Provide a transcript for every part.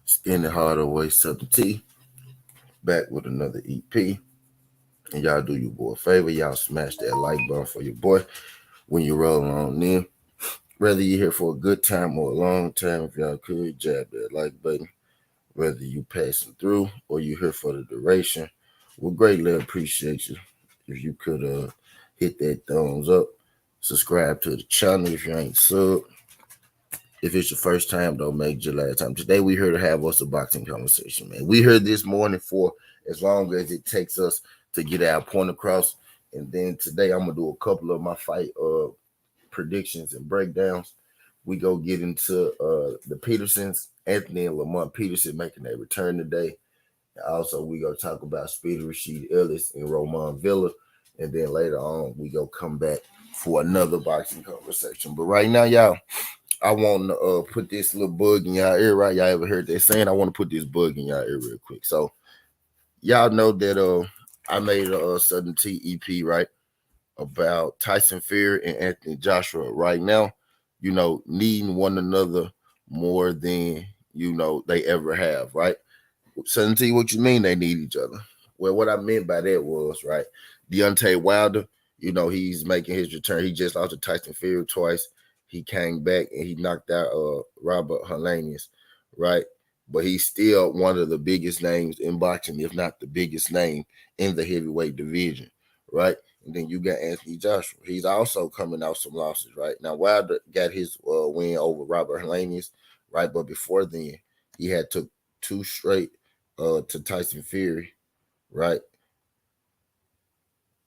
Skinny Harder Way 7T, back with another EP. And y'all do your boy a favor. Y'all smash that like button for your boy when you roll on in. Whether you're here for a good time or a long time, if y'all could jab that like button. Whether you passing through or you here for the duration, we greatly appreciate you. If you could hit that thumbs up, subscribe to the channel if you ain't sub. If it's your first time, don't make it your last time. Today we here to have us a boxing conversation, man. We here this morning for as long as it takes us to get our point across. And then today I'm gonna do a couple of my fight predictions and breakdowns. We go get into the Petersons, Anthony and Lamont Peterson making their return today. Also, we go talk about Speedy Rasheed Ellis and Roman Villa. And then later on, we go come back for another boxing conversation. But right now, y'all, I want to put this little bug in y'all ear, right? Y'all ever heard that saying? I want to put this bug in y'all ear real quick. So y'all know that I made a Southern T EP, right? About Tyson Fury and Anthony Joshua right now, needing one another more than, they ever have, right? Southern T, what you mean they need each other? Well, what I meant by that was, right, Deontay Wilder, he's making his return. He just lost to Tyson Fury twice. He came back and he knocked out Robert Helenius, right? But he's still one of the biggest names in boxing, if not the biggest name in the heavyweight division, right? And then you got Anthony Joshua. He's also coming out some losses, right? Now, Wilder got his win over Robert Helenius, right? But before then, he had took two straight to Tyson Fury, right?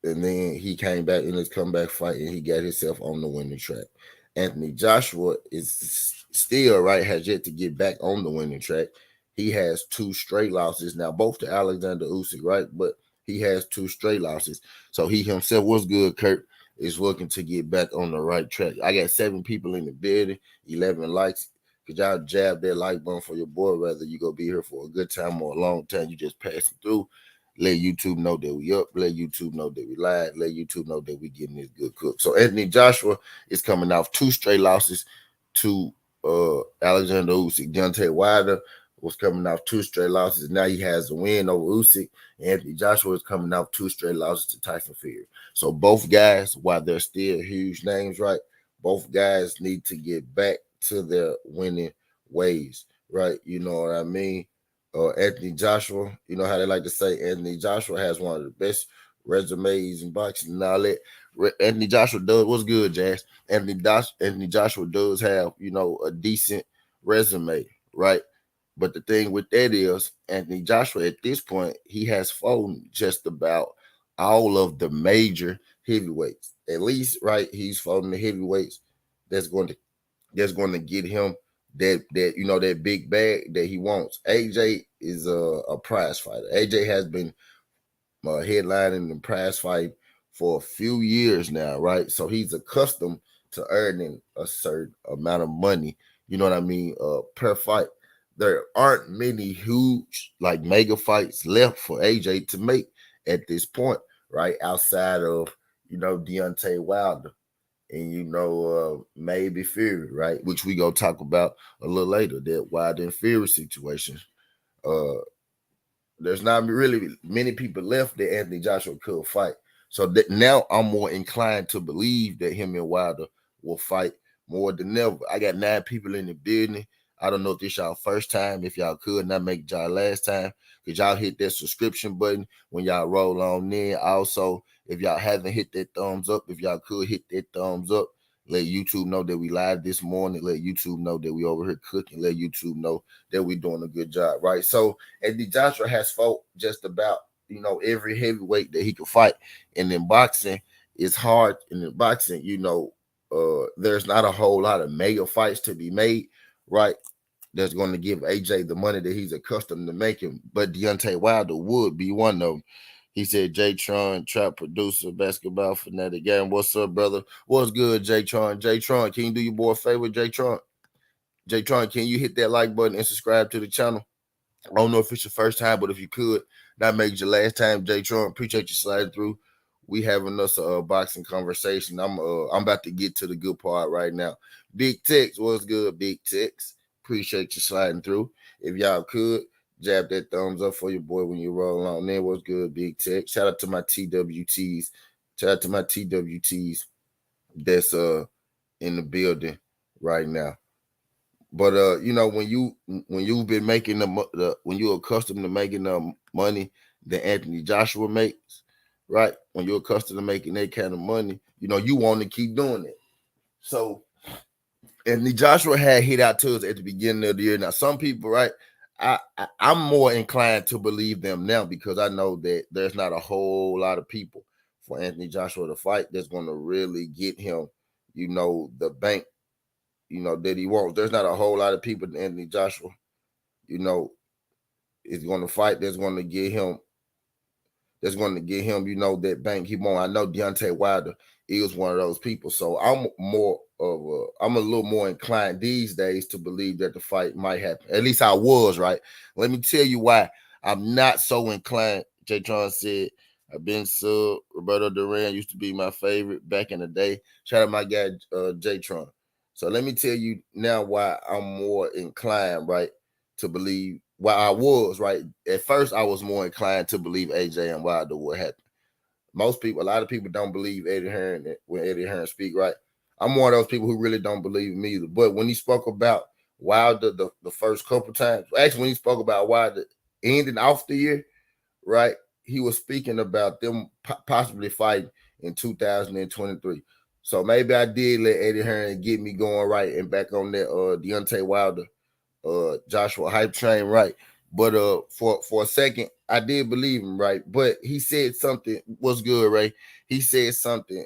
And then he came back in his comeback fight and he got himself on the winning track. Anthony Joshua is still, right, has yet to get back on the winning track. He has two straight losses now, both to Alexander Usyk, right? But he has two straight losses. So he himself was good, Kurt, is looking to get back on the right track. I got 7 people in the building, 11 likes. Could y'all jab that like button for your boy, whether you go be here for a good time or a long time, you just passing through. Let YouTube know that we up. Let YouTube know that we live. Let YouTube know that we getting this good cook. So Anthony Joshua is coming off 2 straight losses to Alexander Usyk. Deontay Wilder was coming off 2 straight losses. Now he has a win over Usyk. Anthony Joshua is coming off 2 straight losses to Tyson Fury. So both guys, while they're still huge names, right? Both guys need to get back to their winning ways, right? You know what I mean? Anthony Joshua, you know how they like to say Anthony Joshua has one of the best resumes in boxing. Now let Anthony Joshua does what's good, Jazz. Anthony Joshua does have, a decent resume, right? But the thing with that is Anthony Joshua at this point, he has fought just about all of the major heavyweights. At least, right, he's fought the heavyweights that's going to get him that big bag that he wants. AJ is a prize fighter. AJ has been headlining the prize fight for a few years now, right? So he's accustomed to earning a certain amount of money. You know what I mean? Per fight. There aren't many huge like mega fights left for AJ to make at this point, right? Outside of Deontay Wilder and maybe Fury, right? Which we go talk about a little later. That Wilder and Fury situation. Uh, there's not really many people left that Anthony Joshua could fight. So that now I'm more inclined to believe that him and Wilder will fight more than ever. I got 9 people in the building. I don't know if this y'all first time. If y'all could not make y'all last time, could y'all hit that subscription button when y'all roll on in? Also, if y'all haven't hit that thumbs up, if y'all could hit that thumbs up, let YouTube know that we live this morning. Let YouTube know that we over here cooking. Let YouTube know that we doing a good job, right? So Anthony Joshua has fought just about every heavyweight that he could fight, and in boxing, it's hard. And in boxing, there's not a whole lot of mega fights to be made, right? That's going to give AJ the money that he's accustomed to making. But Deontay Wilder would be one of them. He said, J Tron, trap producer, basketball fanatic game. What's up, brother? What's good, J Tron? J Tron, can you do your boy a favor, J Tron? J Tron, can you hit that like button and subscribe to the channel? I don't know if it's your first time, but if you could, that makes your last time, J Tron. Appreciate you sliding through. We having us a boxing conversation. I'm about to get to the good part right now. Big Tex, what's good, Big Tex? Appreciate you sliding through. If y'all could, jab that thumbs up for your boy when you roll on there. What's good, Big Tech? Shout out to my TWTs. Shout out to my TWTs that's in the building right now. But when you've been making when you're accustomed to making the money that Anthony Joshua makes, right? When you're accustomed to making that kind of money, you want to keep doing it. So Anthony Joshua had hit out to us at the beginning of the year. Now, some people, right? I'm more inclined to believe them now because I know that there's not a whole lot of people for Anthony Joshua to fight that's going to really get him, the bank, that he wants. There's not a whole lot of people that Anthony Joshua, is going to fight that's going to get him, that bank he won. I know Deontay Wilder is one of those people. So I'm a little more inclined these days to believe that the fight might happen. At least I was, right? Let me tell you why I'm not so inclined. Jay Tron said, I've been sub. Roberto Duran used to be my favorite back in the day. Shout out my guy, Jay Tron. So let me tell you now why I'm more inclined, right, to believe why I was, right. At first, I was more inclined to believe AJ and Wilder would happen. A lot of people don't believe Eddie Hearn when Eddie Hearn speak, right? I'm one of those people who really don't believe him either. But when he spoke about Wilder the first couple times, actually when he spoke about Wilder ending off the year, right, he was speaking about them possibly fighting in 2023. So maybe I did let Eddie Hearn get me going right and back on that Deontay Wilder Joshua hype train, right? But for a second, I did believe him, right? But he said something was good, Ray. He said something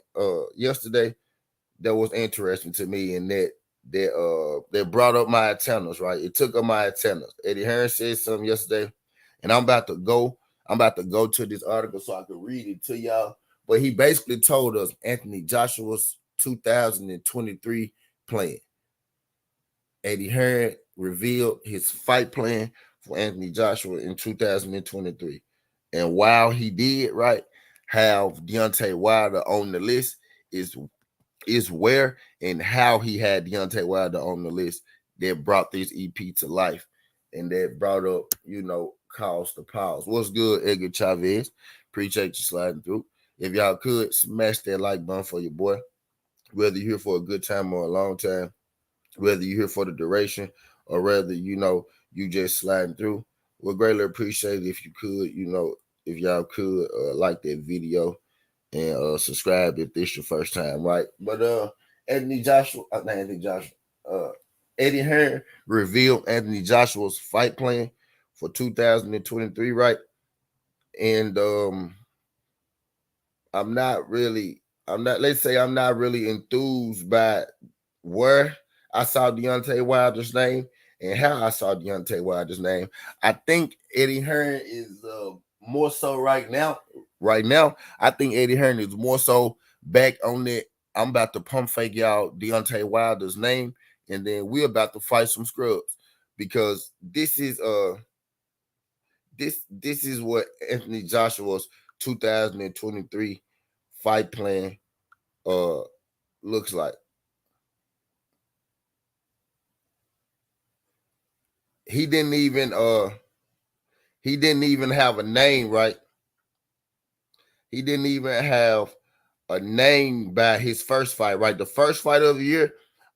yesterday that was interesting to me, and that brought up my antennas, right? It took up my antennas. Eddie Hearn said something yesterday, and I'm about to go to this article so I can read it to y'all. But he basically told us Anthony Joshua's 2023 plan. Eddie Hearn revealed his fight plan for Anthony Joshua in 2023. And while he did, right, have Deontay Wilder on the list is where and how he had Deontay Wilder on the list that brought this EP to life and that brought up, cause to pause. What's good, Edgar Chavez? Appreciate you sliding through. If y'all could smash that like button for your boy, whether you're here for a good time or a long time, whether you're here for the duration or whether, you just sliding through. We'll greatly appreciate it if you could, if y'all could like that video and subscribe if this your first time, right? But Eddie Hearn revealed Anthony Joshua's fight plan for 2023, right? And I'm not really enthused by where I saw Deontay Wilder's name and how I saw Deontay Wilder's name. I think Eddie Hearn is more so right now. Right now, I think Eddie Hearn is more so back on that. I'm about to pump fake y'all Deontay Wilder's name, and then we're about to fight some scrubs because this is what Anthony Joshua's 2023 fight plan looks like. He didn't even have a name, right? He didn't even have a name by his first fight, right? The first fight of the year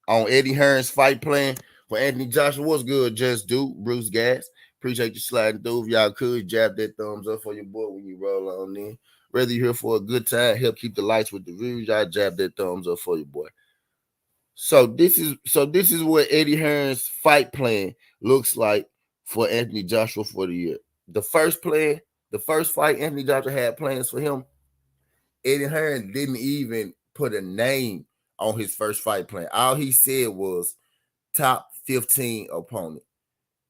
on Eddie Hearn's fight plan for Anthony Joshua was good. Just do Bruce Gas. Appreciate you sliding through. If y'all could jab that thumbs up for your boy when you roll on in. Whether you're here for a good time, help keep the lights with the views, y'all jab that thumbs up for your boy. So this is what Eddie Hearn's fight plan looks like for Anthony Joshua for the year. The first fight Anthony Joshua had plans for him. Eddie Hearn didn't even put a name on his first fight plan. All he said was top 15 opponent.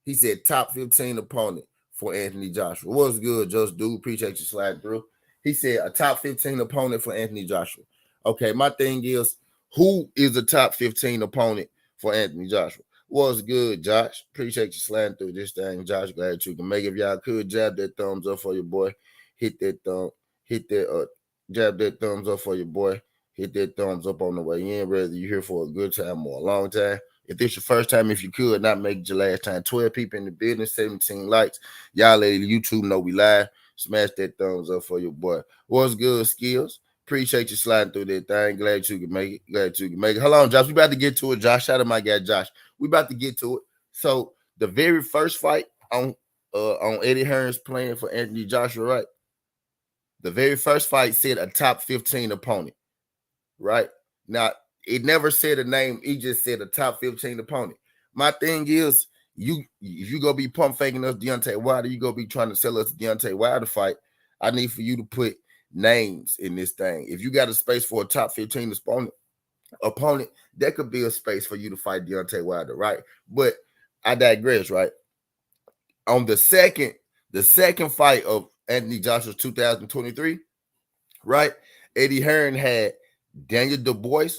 He said top 15 opponent for Anthony Joshua. What's good, Just Dude? Appreciate you sliding through. He said a top 15 opponent for Anthony Joshua. Okay, my thing is, who is the top 15 opponent for Anthony Joshua? What's good, Josh? Appreciate you sliding through this thing, Josh. Glad you can make it. If y'all could jab that thumbs up for your boy, hit that jab that thumbs up for your boy. Hit that thumbs up on the way in, whether you're here for a good time or a long time. If this your first time, if you could not make it your last time, 12 people in the building, 17 likes. Y'all let YouTube know we live. Smash that thumbs up for your boy. What's good, Skills? Appreciate you sliding through that thing. Glad you can make it. Glad you can make it. Hold on, Josh. We about to get to it, Josh. Shout out my guy, Josh. We about to get to it. So the very first fight on Eddie Hearns playing for Anthony Joshua, right? The very first fight said a top 15 opponent, right? Now, it never said a name. It just said a top 15 opponent. My thing is, if you go be pump faking us Deontay Wilder, you go be trying to sell us Deontay Wilder fight, I need for you to put names in this thing. If you got a space for a top 15 opponent, that could be a space for you to fight Deontay Wilder, right? But I digress, right? On the second fight of Anthony Joshua's 2023, right? Eddie Hearn had Daniel Dubois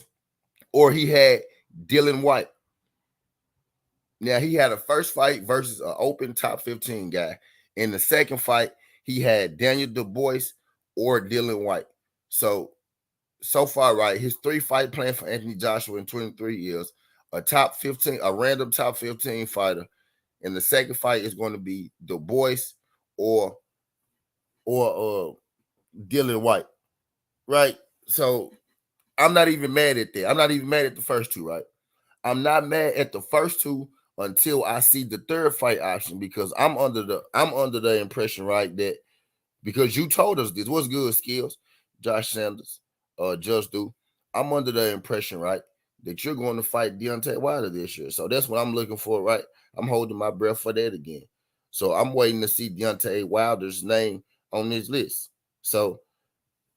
or he had Dylan White. Now, he had a first fight versus an open top 15 guy. In the second fight, he had Daniel Dubois or Dylan White. So far, right, his 3-fight plan for Anthony Joshua in 23 years, a random top 15 fighter. And the second fight is going to be Dubois or Dylan White, right? So I'm not even mad at that. I'm not even mad at the first two, right? I'm not mad at the first two until I see the third fight option, because I'm under the impression, right, that because you told us this. What's good, Skills? Josh Sanders, Just Do. I'm under the impression, right, that you're going to fight Deontay Wilder this year. So that's what I'm looking for, right? I'm holding my breath for that again. So I'm waiting to see Deontay Wilder's name on this list. So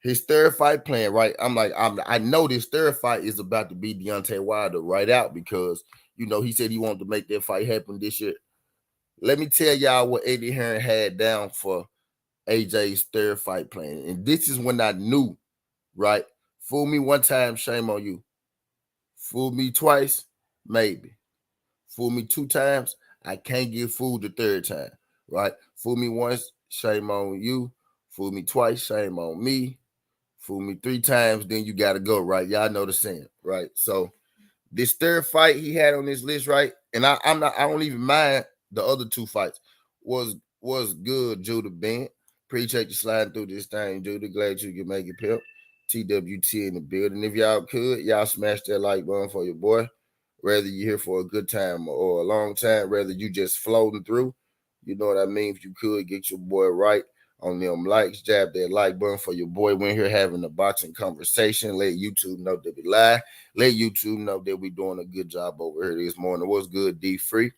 his third fight plan, right? I know this third fight is about to be Deontay Wilder right out, because he said he wanted to make that fight happen this year. Let me tell y'all what Eddie Hearn had down for AJ's third fight plan. And this is when I knew, right? Fool me one time, shame on you. Fool me twice, maybe. Fool me 2 times, I can't get fooled the third time, right? Fool me once, shame on you. Fool me twice, shame on me. Fool me 3 times, then you got to go, right? Y'all know the saying, right? So this third fight he had on this list, right? And I don't even mind the other 2 fights. Was good, Judah Ben. Appreciate you sliding through this thing, Judah. Glad you can make it, pimp. TWT in the building. If y'all could, y'all smash that like button for your boy. Whether you're here for a good time or a long time, whether you just floating through, you know what I mean? If you could, get your boy right on them likes, jab that like button for your boy. We're here having a boxing conversation. Let YouTube know that we live. Let YouTube know that we're doing a good job over here this morning. What's good, D Free?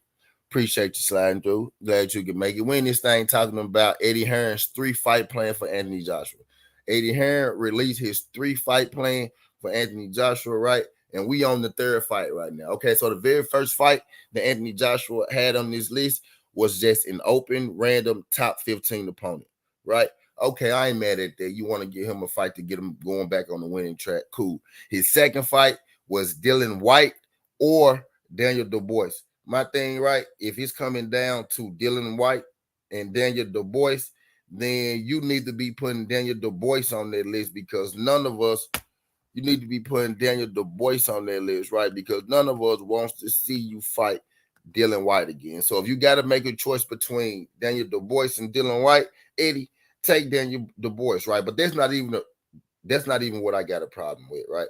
Appreciate you sliding through. Glad you can make it. We in this thing talking about Eddie Hearn's 3-fight plan for Anthony Joshua. Eddie Hearn released his 3-fight plan for Anthony Joshua, right? And we on the third fight right now. Okay, so the very first fight that Anthony Joshua had on this list was just an open, random top 15 opponent, right? Okay, I ain't mad at that. You want to give him a fight to get him going back on the winning track. Cool. His second fight was Dylan White or Daniel Dubois. My thing, right, if it's coming down to Dylan White and Daniel Dubois, then you need to be putting Daniel Dubois on that list, because none of us, you need to be putting Daniel Dubois on that list, right? Because none of us wants to see you fight Dylan White again. So if you got to make a choice between Daniel Dubois and Dylan White, Eddie, take Daniel Dubois, right? But that's not even what I got a problem with, right?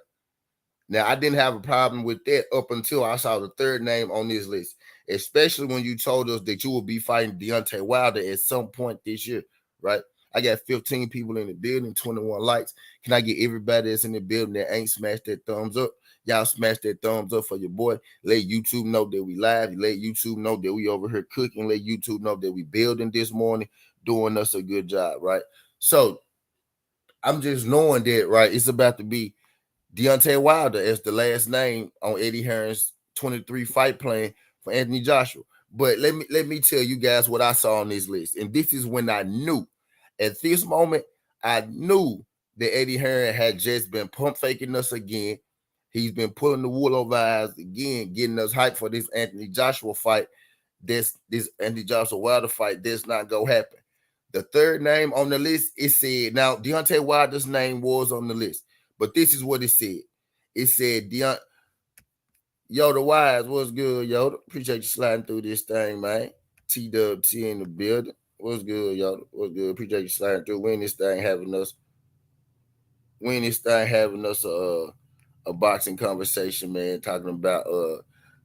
Now, I didn't have a problem with that up until I saw the third name on this list, especially when you told us that you will be fighting Deontay Wilder at some point this year, right? I got 15 people in the building, 21 likes. Can I get everybody that's in the building that ain't smashed that thumbs up? Y'all smash that thumbs up for your boy. Let YouTube know that we live. Let YouTube know that we over here cooking. Let YouTube know that we building this morning, doing us a good job, right? So I'm just knowing that, right, it's about to be Deontay Wilder as the last name on Eddie Hearn's 23 fight plan for Anthony Joshua. But let me tell you guys what I saw on this list. And this is when I knew. At this moment, I knew that Eddie Hearn had just been pump faking us again. He's been pulling the wool over our eyes again, getting us hyped for this Anthony Joshua fight. This Anthony Joshua Wilder fight does not go happen. The third name on the list, it said, now Deontay Wilder's name was on the list, but this is what it said. It said, Yoda Wise, what's good, Yoda? Appreciate you sliding through this thing, man. TWT in the building. What's good, Yoda? What's good? Appreciate you sliding through. We in this thing having us a boxing conversation, man, talking about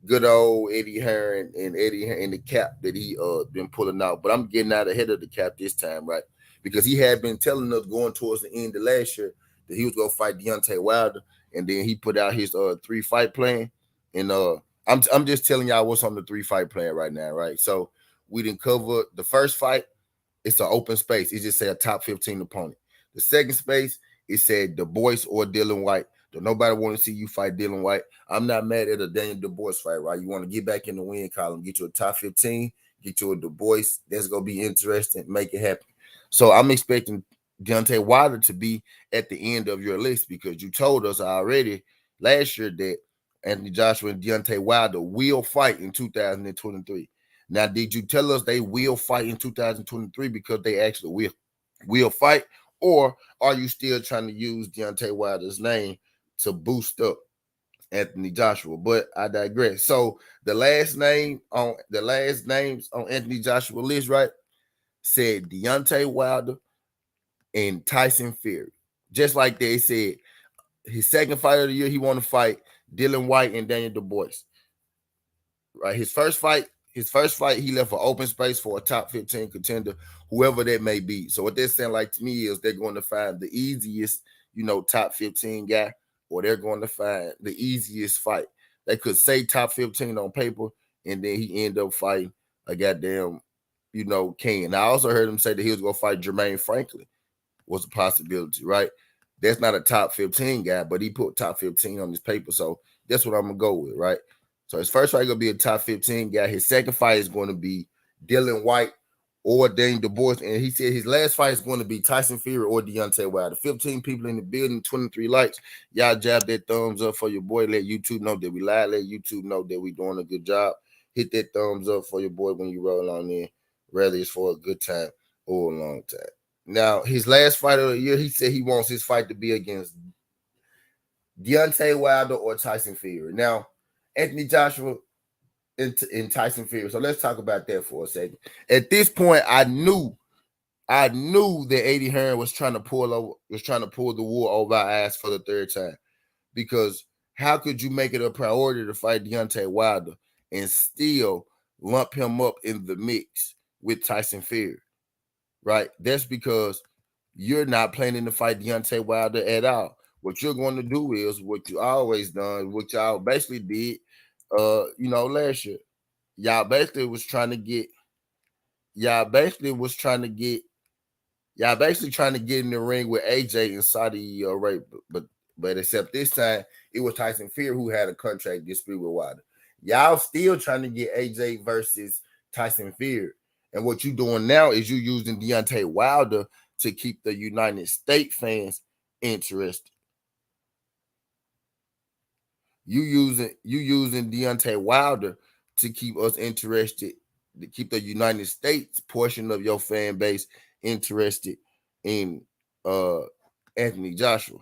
good old Eddie Hearn and Eddie Hearn and the cap that he been pulling out. But I'm getting out ahead of the cap this time, right? Because he had been telling us going towards the end of last year that he was gonna fight Deontay Wilder, and then he put out his 3-fight plan. And I'm just telling y'all what's on the 3-fight plan right now, right? So we didn't cover the first fight. It's an open space. It just said a top 15 opponent. The second space, it said Du Bois or Dylan White. Don't nobody want to see you fight Dylan White. I'm not mad at a Daniel Du Bois fight, right? You want to get back in the win column, get you a top 15, get you a Du Bois. That's going to be interesting. Make it happen. So I'm expecting Deontay Wilder to be at the end of your list because you told us already last year that Anthony Joshua and Deontay Wilder will fight in 2023. Now, did you tell us they will fight in 2023 because they actually will fight? Or are you still trying to use Deontay Wilder's name to boost up Anthony Joshua? But I digress. So the last names on Anthony Joshua list, right, said Deontay Wilder and Tyson Fury. Just like they said, his second fight of the year, he want to fight Dylan White and Daniel Du Bois. Right, his first fight, he left an open space for a top 15 contender, whoever that may be. So what they're saying, like to me, is they're going to find the easiest, top 15 guy, or they're going to find the easiest fight. They could say top 15 on paper, and then he end up fighting a goddamn, King. I also heard him say that he was going to fight Jermaine Franklin. Was a possibility, right? That's not a top 15 guy, but he put top 15 on his paper. So that's what I'm going to go with, right? So his first fight is going to be a top 15 guy. His second fight is going to be Dylan White or Daniel Du Bois. And he said his last fight is going to be Tyson Fury or Deontay Wilder. 15 people in the building, 23 likes. Y'all jab that thumbs up for your boy. Let YouTube know that we live. Let YouTube know that we doing a good job. Hit that thumbs up for your boy when you roll on in, whether it's for a good time or a long time. Now, his last fight of the year, he said he wants his fight to be against Deontay Wilder or Tyson Fury. Now, Anthony Joshua and Tyson Fury. So let's talk about that for a second. At this point, I knew that Eddie Hearn was trying to pull the wool over our ass for the third time. Because how could you make it a priority to fight Deontay Wilder and still lump him up in the mix with Tyson Fury? Right? That's because you're not planning to fight Deontay Wilder at all. What you're going to do is what you always done, what y'all basically did, last year. Y'all basically trying to get in the ring with AJ in Saudi Arabia, but except this time it was Tyson Fury who had a contract dispute with Wilder. Y'all still trying to get AJ versus Tyson Fury. And what you doing now is you using Deontay Wilder to keep the United States fans interested. You using Deontay Wilder to keep us interested, to keep the United States portion of your fan base interested in Anthony Joshua.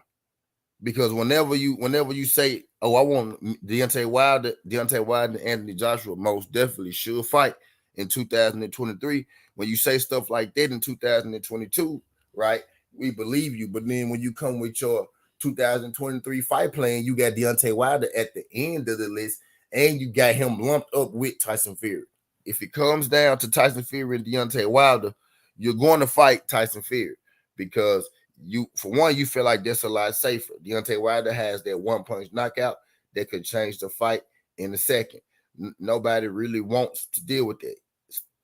Because whenever you say, "Oh, I want Deontay Wilder and Anthony Joshua," most definitely should fight in 2023. When you say stuff like that in 2022, right? We believe you. But then when you come with your 2023 fight plan, you got Deontay Wilder at the end of the list, and you got him lumped up with Tyson Fury. If it comes down to Tyson Fury and Deontay Wilder, you're going to fight Tyson Fury because you feel like that's a lot safer. Deontay Wilder has that one-punch knockout that could change the fight in a second. Nobody really wants to deal with that.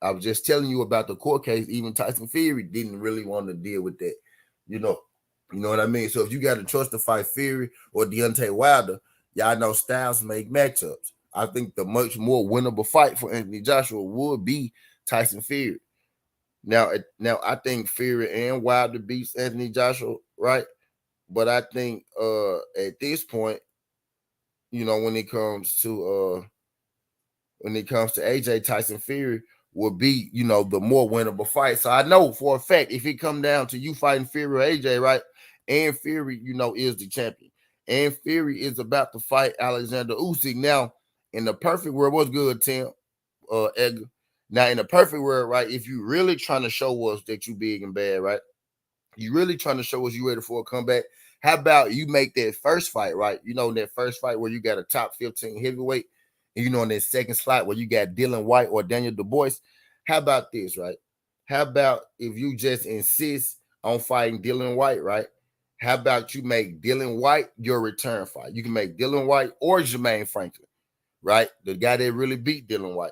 I was just telling you about the court case. Even Tyson Fury didn't really want to deal with that. You know what I mean? So if you got to trust to fight Fury or Deontay Wilder, y'all know styles make matchups. I think the much more winnable fight for Anthony Joshua would be Tyson Fury. Now I think Fury and Wilder beats Anthony Joshua, right? But I think at this point, when it comes to AJ, Tyson Fury will be, the more winnable fight. So I know for a fact if it come down to you fighting Fury or AJ, right? And Fury, is the champion. And Fury is about to fight Alexander Usyk. Now, In the perfect world, what's good, Tim? Edgar. Now, in the perfect world, right? If you really trying to show us that you big and bad, right? You really trying to show us you ready for a comeback. How about you make that first fight, right? You know, that first fight where you got a top 15 heavyweight, and you know, in that second slot where you got Dylan White or Daniel Du Bois. How about this, right? How about if you just insist on fighting Dylan White, right? How about you make Dylan White your return fight? You can make Dylan White or Jermaine Franklin, right? The guy that really beat Dylan White.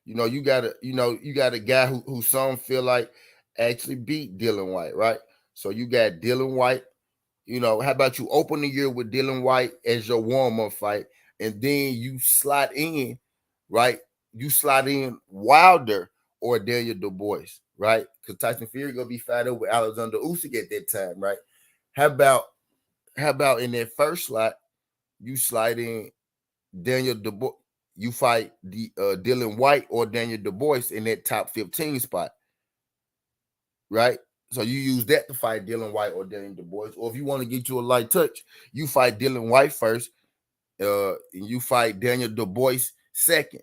You got a guy who some feel like actually beat Dylan White, right? So you got Dylan White. How about you open the year with Dylan White as your warm-up fight, and then you slot in, right? You slot in Wilder or Daniel Du Bois, right? Because Tyson Fury gonna be fighting with Alexander Usyk at that time, right? How about how about in that first slot, you slide in Daniel Du Bois, you fight the Dylan White or Daniel Du Bois in that top 15 spot, right? So you use that to fight Dylan White or Daniel Du Bois. Or if you want to get you a light touch, you fight Dylan White first, and you fight Daniel Du Bois second.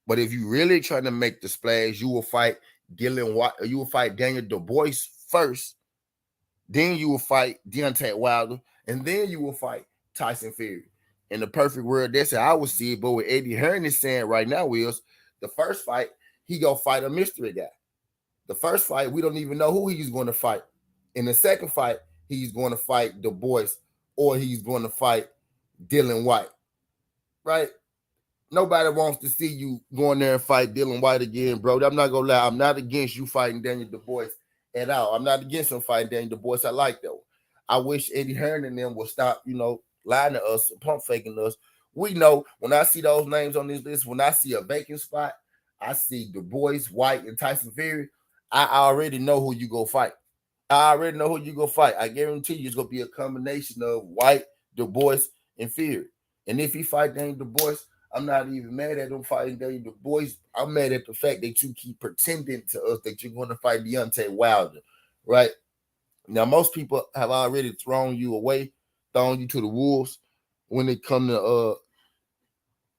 But if you really trying to make the splash, you will fight Dylan White, or you will fight Daniel Du Bois first, then you will fight Deontay Wilder, and then you will fight Tyson Fury. In the perfect world, that's how I would see it. But what Eddie Hearn is saying right now is the first fight, he gonna fight a mystery guy. The first fight, we don't even know who he's going to fight. In the second fight, he's going to fight Du Bois or he's going to fight Dylan White, right? Nobody wants to see you going there and fight Dylan White again, bro. I'm not gonna lie. I'm not against you fighting Daniel Du Bois at all. I'm not against him fighting Daniel Du Bois. I like that one. I wish Eddie Hearn and them will stop, lying to us, pump faking us. We know when I see those names on this list, when I see a vacant spot, I see Du Bois, White, and Tyson Fury. I already know who you go fight. I already know who you go fight. I guarantee you it's gonna be a combination of White, Du Bois, and Fury. And if he fight Daniel Du Bois, I'm not even mad at him fighting Daniel Du Bois. I'm mad at the fact that you keep pretending to us that you're going to fight Deontay Wilder, right? Now, most people have already thrown you away, thrown you to the wolves when it come to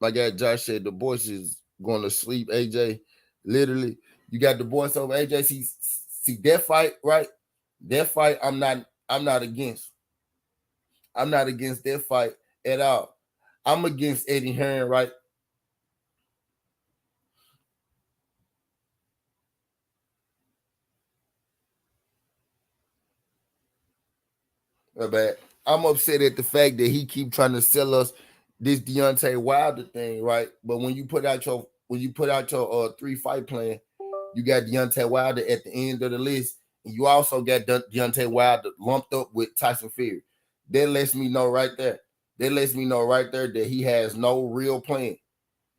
my guy Josh said Du Bois is going to sleep. AJ, literally, you got Du Bois over AJ. See that fight, right? That fight, I'm not against. I'm not against that fight at all. I'm against Eddie Hearn, right? But I'm upset at the fact that he keep trying to sell us this Deontay Wilder thing, right? But when you put out your 3 fight plan, you got Deontay Wilder at the end of the list, and you also got Deontay Wilder lumped up with Tyson Fury. That lets me know right there. That lets me know right there that he has no real plan.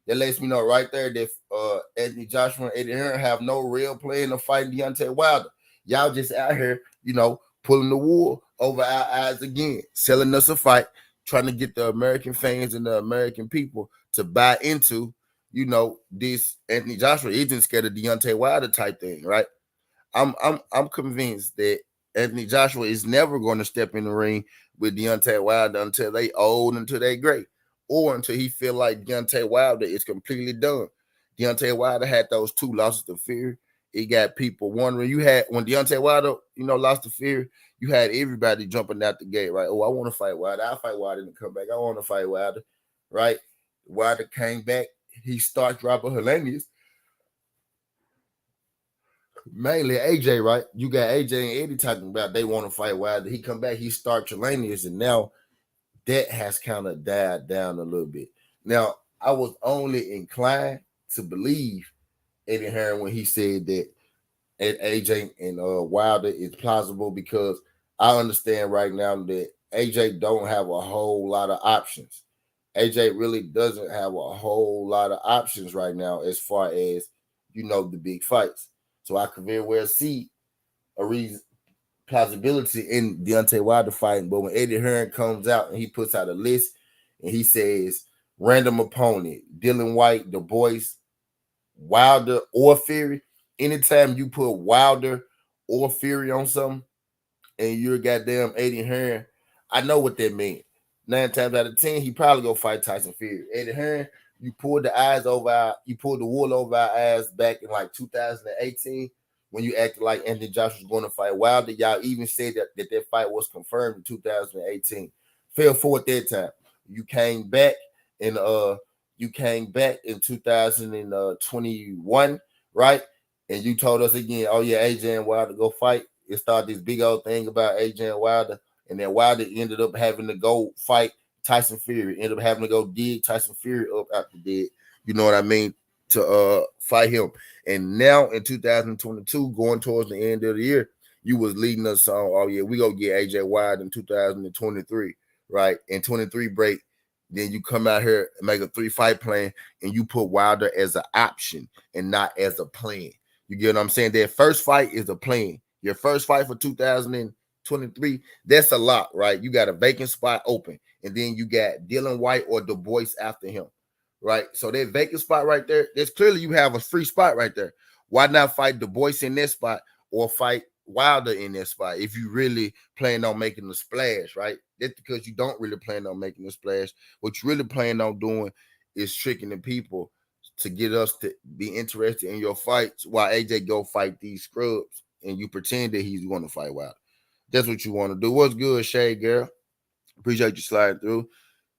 That lets me know right there that Anthony Joshua and Eddie Hearn have no real plan of fighting Deontay Wilder. Y'all just out here, pulling the wool over our eyes again, selling us a fight, trying to get the American fans and the American people to buy into, this Anthony Joshua isn't scared of Deontay Wilder type thing, right? I'm convinced that Anthony Joshua is never going to step in the ring with Deontay Wilder until they old, until they great, or until he feel like Deontay Wilder is completely done. Deontay Wilder had those 2 losses to Fury. It got people wondering. You had when Deontay Wilder, lost to Fury, you had everybody jumping out the gate, right? Oh, I want to fight Wilder. I'll fight Wilder and come back. I want to fight Wilder, right? Wilder came back. He starts dropping Hellenius, mainly AJ, right? You got AJ and Eddie talking about they want to fight Wilder. He come back, he start Trelanius, and now that has kind of died down a little bit. Now, I was only inclined to believe Eddie Hearn when he said that AJ and Wilder is plausible because I understand right now that AJ don't have a whole lot of options. AJ really doesn't have a whole lot of options right now as far as the big fights. So I could very well see a reason plausibility in Deontay Wilder fighting. But when Eddie Hearn comes out and he puts out a list and he says random opponent, Dylan White, Du Bois, Wilder, or Fury, anytime you put Wilder or Fury on something and you're goddamn Eddie Hearn, I know what that means. 9 times out of 10, he probably go fight Tyson Fury. Eddie Hearn, you pulled the wool over our eyes back in like 2018 when you acted like Anthony Joshua was going to fight Wilder. Y'all even said that fight was confirmed in 2018. Fell forward that time. You came back in 2021, right? And you told us again, oh yeah, AJ and Wilder go fight. It started this big old thing about AJ and Wilder, and then Wilder ended up having to go fight Tyson Fury. Ended up having to go dig Tyson Fury up after dead. You know what I mean? To fight him. And now in 2022, going towards the end of the year, you was leading us on, oh yeah, we go get AJ Wilder in 2023, right? In 23 break, then you come out here and make a 3-fight plan, and you put Wilder as an option and not as a plan. You get what I'm saying? That first fight is a plan. Your first fight for 2023, that's a lot, right? You got a vacant spot open, and then you got Dylan White or Du Bois after him, right? So that vacant spot right there, there's clearly you have a free spot right there. Why not fight Du Bois in that spot or fight Wilder in that spot if you really plan on making the splash, right? That's because you don't really plan on making the splash. What you really plan on doing is tricking the people to get us to be interested in your fights while AJ go fight these scrubs and you pretend that he's going to fight Wilder. That's what you want to do. What's good, Shay girl? Appreciate you sliding through.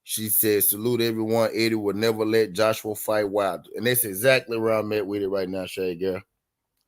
She says, salute everyone. Eddie will never let Joshua fight Wilder. And that's exactly where I'm at with it right now, Shay girl.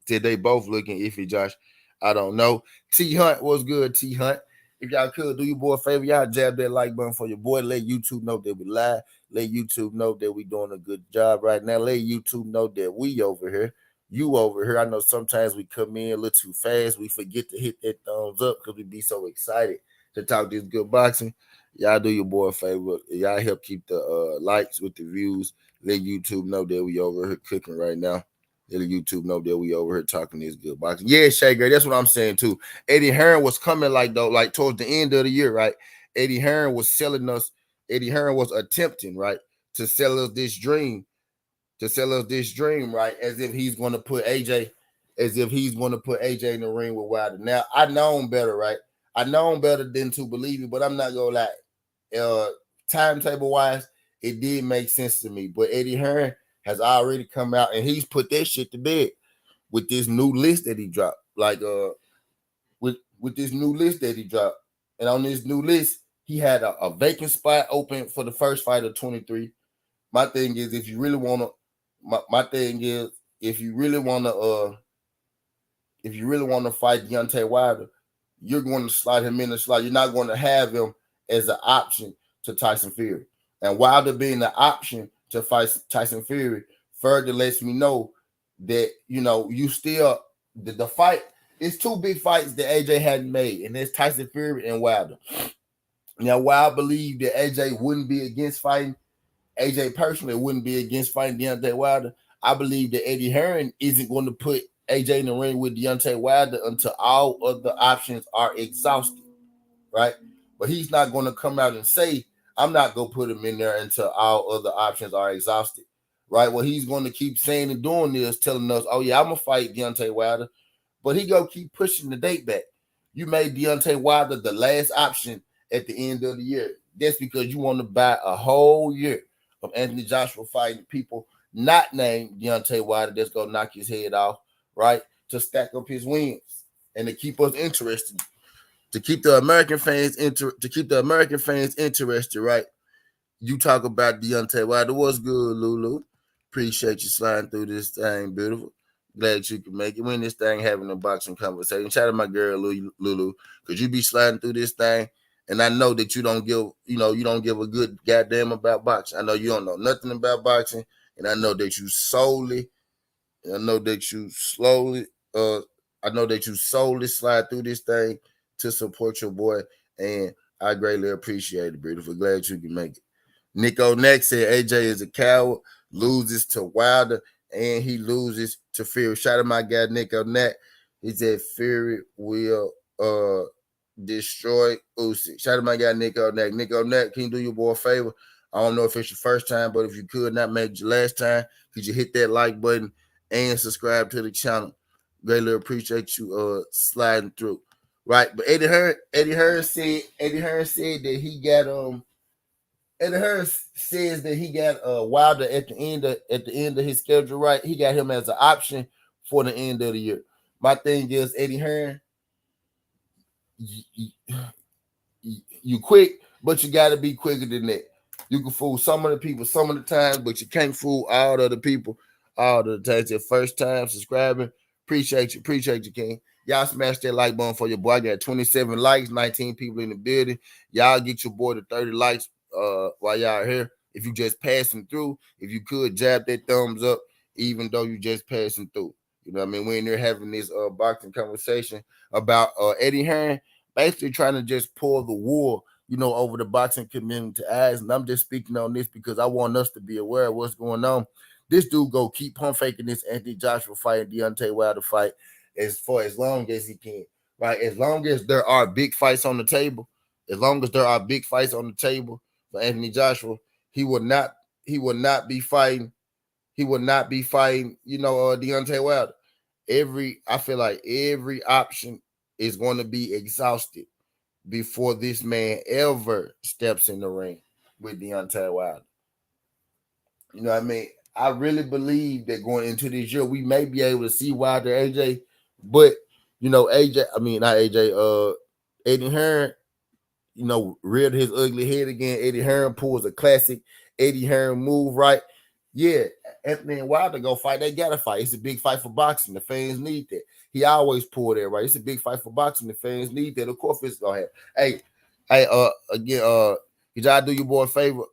Said they both looking iffy, Josh. I don't know. T Hunt, what's good, T Hunt? If y'all could do your boy a favor, y'all jab that like button for your boy. Let YouTube know that we live. Let YouTube know that we doing a good job right now. Let YouTube know that we over here. You over here. I know sometimes we come in a little too fast. We forget to hit that thumbs up because we be so excited to talk this good boxing. Y'all do your boy a favor. Y'all help keep the likes with the views. Let YouTube know that we over here cooking right now. Let YouTube know that we over here talking this good boxing. Yeah, Shay Gray, that's what I'm saying too. Eddie Hearn was coming like towards the end of the year, right? Eddie Hearn was selling us. Eddie Hearn was attempting, right, to sell us this dream, right, as if he's going to put AJ in the ring with Wilder. Now I know him better, right? I know him better than to believe it, but I'm not gonna lie. Timetable wise, it did make sense to me. But Eddie Hearn has already come out and he's put that shit to bed with this new list that he dropped. With this new list that he dropped. And on this new list, he had a vacant spot open for the first fight of 23. My thing is, if you really want to, if you really want to fight Deontay Wilder, you're going to slide him in the slot. You're not going to have him as an option to Tyson Fury. And Wilder being the option to fight Tyson Fury further lets me know that, you still, the fight, it's two big fights that AJ hadn't made, and it's Tyson Fury and Wilder. Now, while I believe that AJ wouldn't be against fighting, AJ personally wouldn't be against fighting Deontay Wilder, I believe that Eddie Hearn isn't going to put AJ in the ring with Deontay Wilder until all of the options are exhausted, right? But he's not going to come out and say, I'm not going to put him in there until all other options are exhausted, right? What he's going to keep saying and doing is telling us, oh, yeah, I'm going to fight Deontay Wilder, but he going to keep pushing the date back. You made Deontay Wilder the last option at the end of the year. That's because you want to buy a whole year of Anthony Joshua fighting people not named Deontay Wilder that's going to knock his head off, right? To stack up his wins and to keep us interested. To keep the American fans interested, right? You talk about Deontay Wilder. What's good, Lulu? Appreciate you sliding through this thing, beautiful. Glad you can make it. Win this thing, having a boxing conversation. Shout out to my girl Lulu, because you be sliding through this thing, and I know that you don't give a good goddamn about boxing. I know you don't know nothing about boxing, and I know that you solely slide through this thing to support your boy, and I greatly appreciate it, beautiful. Glad you can make it. Nico next said AJ is a coward, loses to Wilder, and he loses to Fury. Shout out my guy Nico Neck. He said Fury will destroy Usyk. Shout out my guy Nico Neck. Nico Neck, can you do your boy a favor? I don't know if it's your first time, but if you could not make it your last time, could you hit that like button and subscribe to the channel? Greatly appreciate you sliding through. right? But Eddie Hearns said that he got Eddie Hearns says that he got Wilder at the end of his schedule, right? He got him as an option for the end of the year. My thing is Eddie Hearn, you quick, but you got to be quicker than that. You can fool some of the people some of the times, but you can't fool all of the people all the times. Your first time subscribing, appreciate you, King. Y'all smash that like button for your boy. I got 27 likes, 19 people in the building. Y'all get your boy to 30 likes while y'all here. If you just passing through, if you could jab that thumbs up, even though you just passing through. You know what I mean? We're in there having this boxing conversation about Eddie Hearn basically trying to just pull the wool, over the boxing community eyes. And I'm just speaking on this because I want us to be aware of what's going on. This dude go keep pump faking this Anthony Joshua fight and Deontay Wilder fight for as long as he can, right? As long as there are big fights on the table, for Anthony Joshua, he will not be fighting. He will not be fighting, Deontay Wilder. I feel like every option is going to be exhausted before this man ever steps in the ring with Deontay Wilder. You know what I mean? I really believe that going into this year, we may be able to see Wilder AJ, but Eddie Hearn, reared his ugly head again. Eddie Hearn pulls a classic Eddie Hearn move, right? Yeah, Anthony and Wilder go fight. They gotta fight. It's a big fight for boxing. The fans need that. He always pull that, right? It's a big fight for boxing. The fans need that. Of course, it's gonna happen. Again, could y'all do your boy a favor?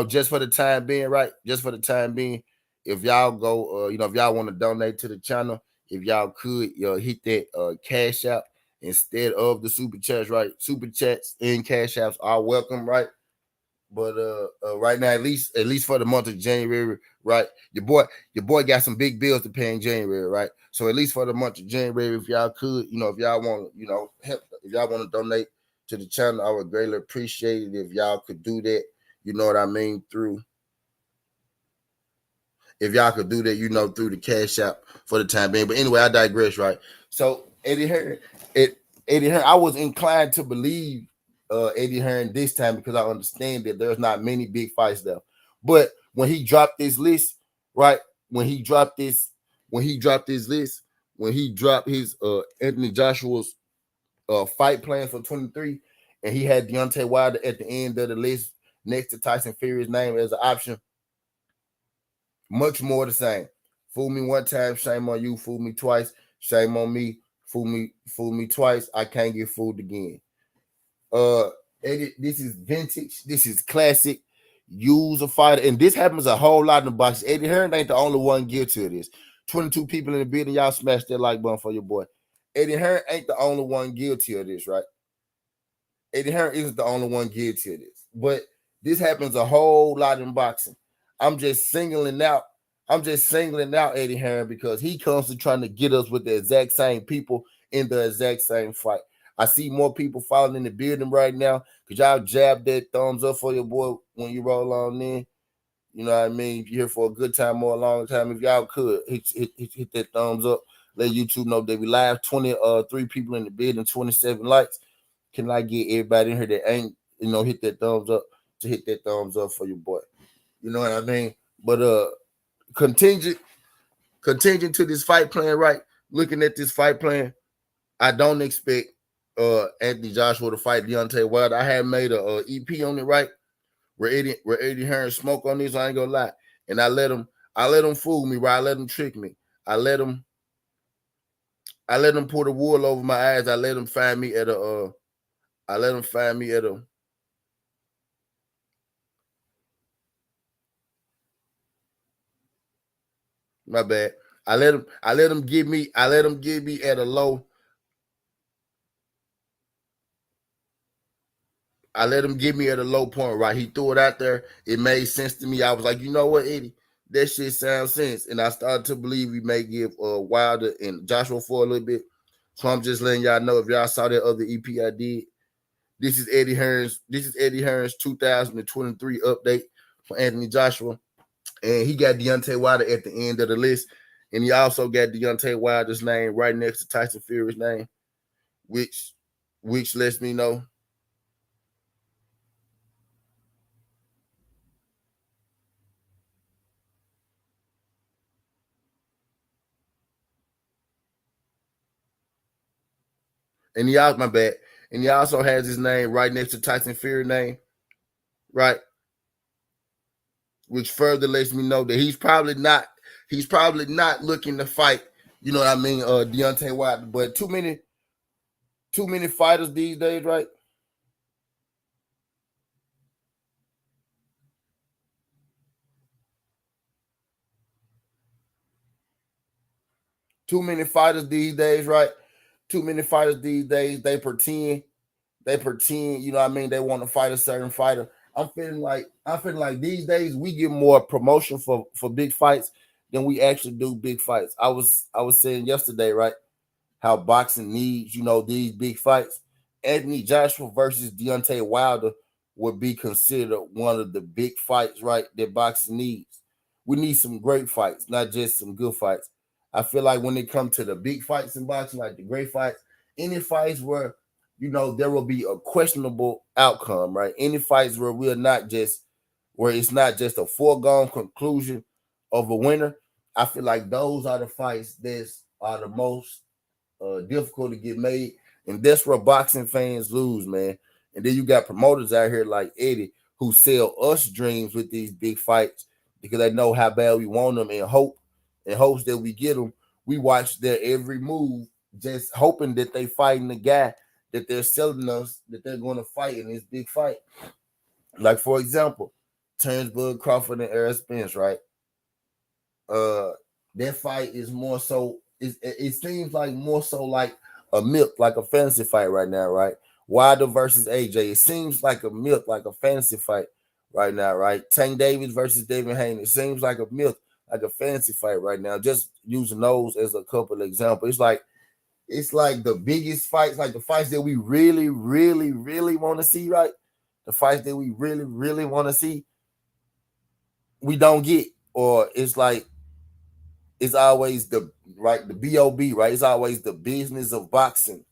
Just for the time being, right? Just for the time being, if y'all go, if y'all want to donate to the channel, if y'all could, hit that cash out instead of the super chats, right? Super chats and cash apps are welcome, right? But right now, at least for the month of January, right? Your boy got some big bills to pay in January, right? So at least for the month of January, if y'all could, if y'all want, help, if y'all want to donate to the channel, I would greatly appreciate it if y'all could do that. You know what I mean? If y'all could do that, through the cash app for the time being. But anyway, I digress, right? So Eddie Hearn, I was inclined to believe Eddie Hearn this time because I understand that there's not many big fights left. But when he dropped this list, right? When he dropped his Anthony Joshua's fight plan for 23, and he had Deontay Wilder at the end of the list next to Tyson Fury's name as an option. Much more the same. Fool me one time, shame on you. Fool me twice, shame on me. Fool me twice, I can't get fooled again. Eddie, this is vintage. This is classic. Use a fighter, and this happens a whole lot in the box. Eddie Hearn ain't the only one guilty of this. 22 people in the building, y'all smash that like button for your boy. Eddie Hearn ain't the only one guilty of this, right? Eddie Hearn isn't the only one guilty of this, but this happens a whole lot in boxing. I'm just singling out Eddie Hearn because he comes to trying to get us with the exact same people in the exact same fight. I see more people falling in the building right now. Could y'all jab that thumbs up for your boy when you roll on in? You know what I mean? If you're here for a good time or a long time, if y'all could hit that thumbs up, let YouTube know that we live. 23 people in the building, 27 likes. Can I get everybody in here that ain't, hit that thumbs up to hit that thumbs up for your boy? You know what I mean? But contingent to this fight plan, right? Looking at this fight plan, I don't expect Anthony Joshua to fight Deontay Wilder. I had made a EP on it, right? Where Eddie Hearn smoke on this, I ain't gonna lie. And I let him fool me, right? I let him trick me. I let him pull the wool over my eyes. I let him find me at a my bad. I let him give me at a low. I let him give me at a low point, right? He threw it out there. It made sense to me. I was like, you know what, Eddie? That shit sounds sense. And I started to believe we may give Wilder and Joshua for a little bit. So I'm just letting y'all know if y'all saw that other EP I did. This is Eddie Hearn's 2023 update for Anthony Joshua. And he got Deontay Wilder at the end of the list. And he also got Deontay Wilder's name right next to Tyson Fury's name, which which lets me know. And he also, my bad. And he also has his name right next to Tyson Fury name, right? Which further lets me know that he's probably not looking to fight, you know what I mean, Deontay Wilder. But too many fighters these days, right? Too many fighters these days, right? Too many fighters these days, they pretend, you know what I mean, they want to fight a certain fighter. I'm feeling like these days we get more promotion for big fights than we actually do big fights. I was saying yesterday, right? How boxing needs, these big fights. Anthony Joshua versus Deontay Wilder would be considered one of the big fights, right? That boxing needs. We need some great fights, not just some good fights. I feel like when it comes to the big fights in boxing, like the great fights, any fights where there will be a questionable outcome, right? Any fights where it's not just a foregone conclusion of a winner. I feel like those are the fights that are the most difficult to get made, and that's where boxing fans lose, man. And then you got promoters out here like Eddie who sell us dreams with these big fights because they know how bad we want them and hopes that we get them. We watch their every move, just hoping that they fighting the guy that they're selling us that they're going to fight in this big fight. Like for example, Turnbull Crawford and Errol Spence, right? uh that fight is more so it seems like more so like a milk, like a fantasy fight right now, right? Wilder versus AJ. It seems like a milk, like a fantasy fight right now, right? Tank Davis versus David Hayne. It seems like a milk, like a fantasy fight right now. Just using those as a couple of examples. It's like the biggest fights, like the fights that we really, really, really want to see, right? The fights that we really, really want to see, we don't get. Or it's always the BOB, right? It's always the business of boxing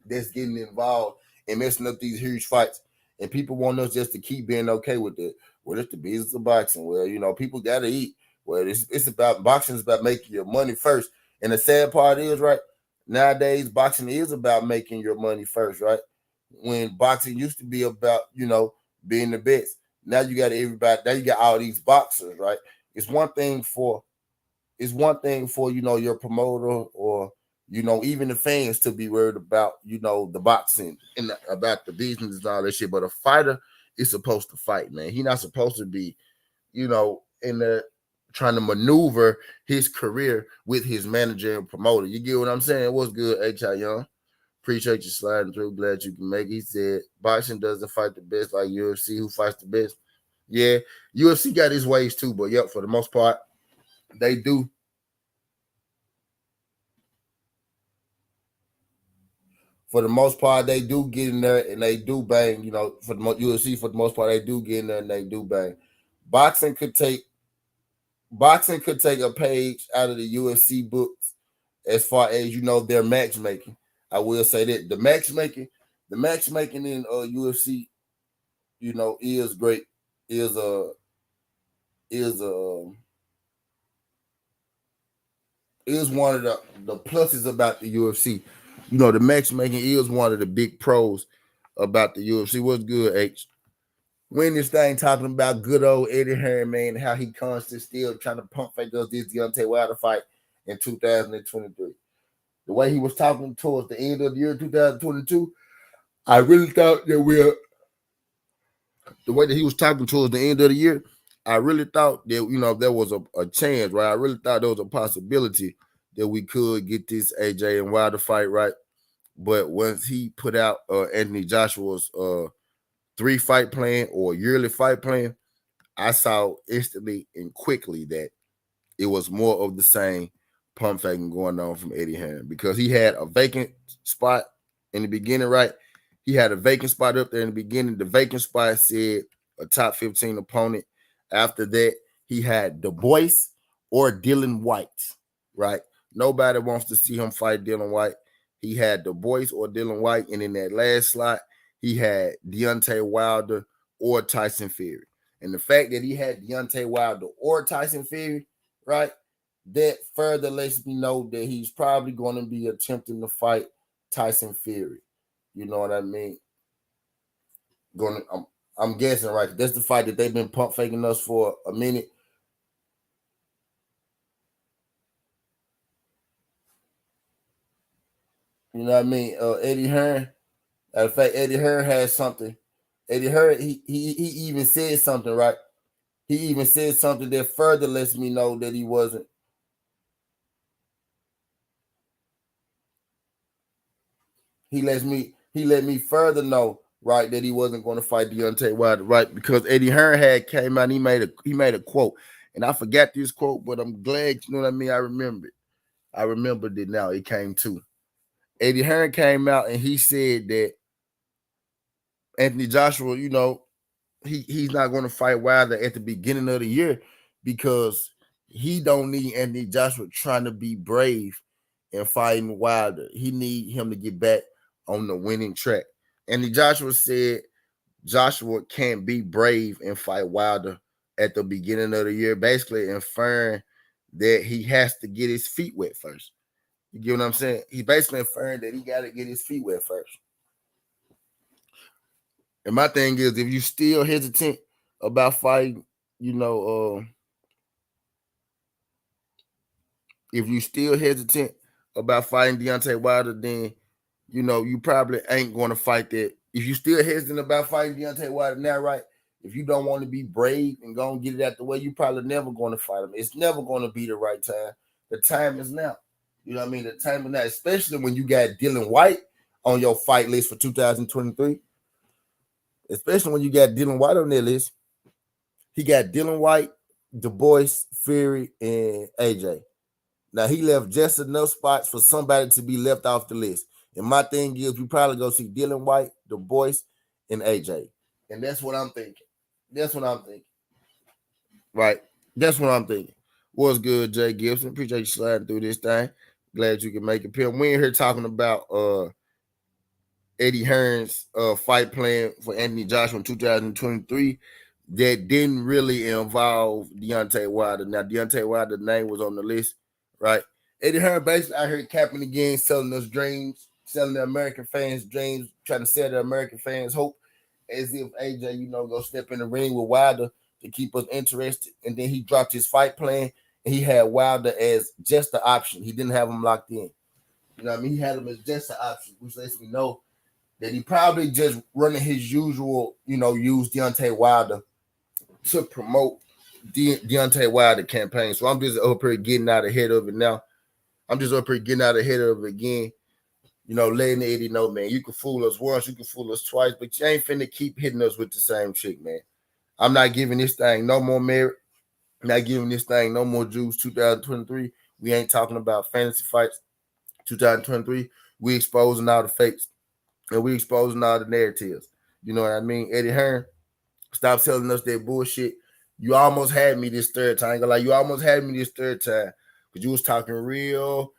that's getting involved and messing up these huge fights. And people want us just to keep being okay with it. Well, it's the business of boxing. Well, people gotta eat. Well, it's about boxing is about making your money first. And the sad part is, right, nowadays boxing is about making your money first, right? When boxing used to be about, being the best. Now you got everybody, now you got all these boxers, right? It's one thing for your promoter or even the fans to be worried about the boxing and about the business and all that shit. But a fighter is supposed to fight, man. He's not supposed to be in the trying to maneuver his career with his manager and promoter. You get what I'm saying? What's good, H.I. Young? Appreciate you sliding through. Glad you can make it. He said boxing doesn't fight the best like UFC. Who fights the best? Yeah, UFC got his ways too, but yep, for the most part, they do. For the most part, they do get in there and they do bang. For the UFC, for the most part, they do get in there and they do bang. Boxing could take boxing could take a page out of the UFC books as far as their matchmaking. I will say that the matchmaking in UFC, is great. Is is is one of the pluses about the UFC. The matchmaking is one of the big pros about the UFC. What's good, H? When this thing talking about good old Eddie Hearn, man, how he constantly still trying to pump fake us this Deontay Wilder fight in 2023. The way he was talking towards the end of the year 2022, I really thought that the way that he was talking towards the end of the year, I really thought that there was a chance, right? I really thought there was a possibility that we could get this AJ and Wilder fight right. But once he put out Anthony Joshua's 3-fight plan or yearly fight plan, I saw instantly and quickly that it was more of the same pump faking going on from Eddie Hearn because he had a vacant spot in the beginning, right? He had a vacant spot up there in the beginning. The vacant spot said a top 15 opponent. After that, he had Du Bois or Dylan White, right? Nobody wants to see him fight Dylan White. he had Du Bois or Dylan White, and in that last slot, he had Deontay Wilder or Tyson Fury. And the fact that he had Deontay Wilder or Tyson Fury, right, that further lets me know that he's probably going to be attempting to fight Tyson Fury. You know what I mean? I'm guessing, right? That's the fight that they've been pump faking us for a minute. You know what I mean? Eddie Hearn. Matter of fact, Eddie Hearn has something. Eddie Hearn, he even said something, right? He even said something that further lets me know that he wasn't. He let me further know, right, that he wasn't going to fight Deontay Wilder, right? Because Eddie Hearn had came out, and he made a quote, and I forgot this quote, but I'm glad, you know what I mean. I remembered it now. It came to Eddie Hearn came out and he said that Anthony Joshua, you know, he's not going to fight Wilder at the beginning of the year because he don't need Anthony Joshua trying to be brave and fighting Wilder. He need him to get back on the winning track. Anthony Joshua said Joshua can't be brave and fight Wilder at the beginning of the year, basically inferring that he has to get his feet wet first. You get what I'm saying? He basically inferring that he got to get his feet wet first. And my thing is, if you still hesitant about fighting, you know, if you still hesitant about fighting Deontay Wilder, then, you know, you probably ain't going to fight that. If you still hesitant about fighting Deontay Wilder now, right? If you don't want to be brave and go and get it out the way, you probably never going to fight him. It's never going to be the right time. The time is now. You know what I mean? The time is now, especially when you got Dylan White on your fight list for 2023. Especially when you got Dylan White on that list. He got Dylan White, Du Bois, Fury, and AJ. Now, he left just enough spots for somebody to be left off the list. And my thing is, we probably go see Dylan White, Du Bois, and AJ. And that's what I'm thinking. Right? That's what I'm thinking. What's good, Jay Gibson? Appreciate you sliding through this thing. Glad you can make it. Pimp. We in here talking about Eddie Hearns' fight plan for Anthony Joshua in 2023 that didn't really involve Deontay Wilder. Now, Deontay Wilder's name was on the list, right? Eddie Hearn basically out here capping again, selling us dreams, selling the American fans dreams, trying to sell the American fans hope, as if AJ, you know, go step in the ring with Wilder to keep us interested. And then he dropped his fight plan, and he had Wilder as just the option. He didn't have him locked in. You know what I mean? He had him as just the option, which lets me know that he probably just running his usual, you know, use Deontay Wilder to promote Deontay Wilder campaign. So I'm just up here getting out ahead of it now. I'm just up here getting out ahead of it again. You know, letting Eddie know, man, you can fool us once, you can fool us twice, but you ain't finna keep hitting us with the same trick, man. I'm not giving this thing no more merit. I'm not giving this thing no more juice. 2023, we ain't talking about fantasy fights. 2023, we exposing all the fakes. And we exposing all the narratives. You know what I mean? Eddie Hearn, stop telling us that bullshit. You almost had me this third time. You almost had me this third time. Because you was talking real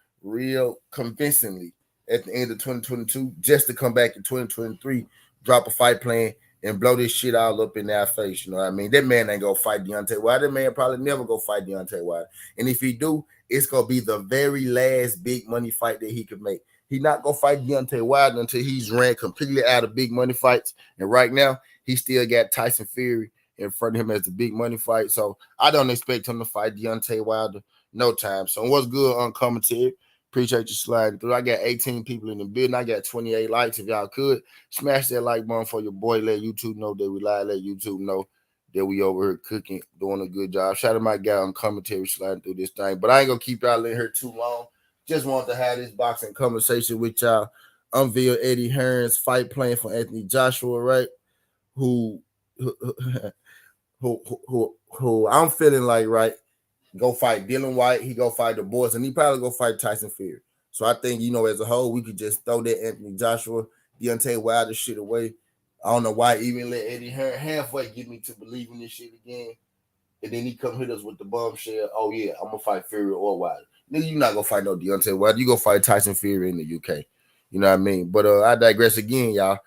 convincingly at the end of 2022 just to come back in 2023, drop a fight plan, and blow this shit all up in our face. You know what I mean? That man ain't gonna fight Deontay Wilder. That man probably never go fight Deontay Wilder. And if he do, it's gonna be the very last big money fight that he could make. He not gonna fight Deontay Wilder until he's ran completely out of big money fights. And right now, he still got Tyson Fury in front of him as the big money fight. So I don't expect him to fight Deontay Wilder no time. So what's good on commentary? Appreciate you sliding through. I got 18 people in the building. I got 28 likes. If y'all could, smash that like button for your boy. Let YouTube know that we live. Let YouTube know that we over here cooking, doing a good job. Shout out to my guy on commentary sliding through this thing. But I ain't going to keep y'all in here too long. Just want to have this boxing conversation with y'all. Unveil Eddie Hearns' fight plan for Anthony Joshua, right? Who I'm feeling like, right, go fight Dylan White. He go fight Du Bois, and he probably go fight Tyson Fury. So I think, you know, as a whole, we could just throw that Anthony Joshua, Deontay Wilder shit away. I don't know why even let Eddie Hearn halfway get me to believe in this shit again. And then he come hit us with the bombshell. Oh, yeah, I'm going to fight Fury or Wilder. Nigga, you not going to fight no Deontay Wilder. You go fight Tyson Fury in the UK. You know what I mean? But I digress again, y'all.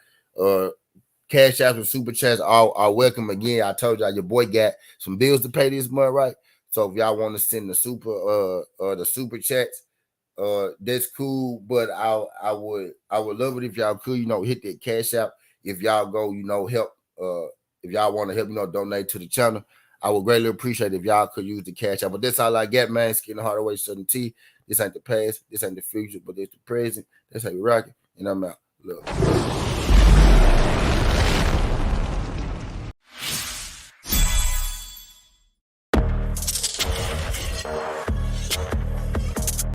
Cash apps and super chats are welcome again. I told y'all your boy got some bills to pay this month, right? So if y'all want to send the super chats, that's cool. But I would love it if y'all could, hit that cash app. If y'all go, help, if y'all want to help, donate to the channel. I would greatly appreciate if y'all could use the cash app. But that's all I got, man. Skin the Hardaway, Southern T. This ain't the past, this ain't the future, but it's the present. That's how we rock it. And I'm out. Look.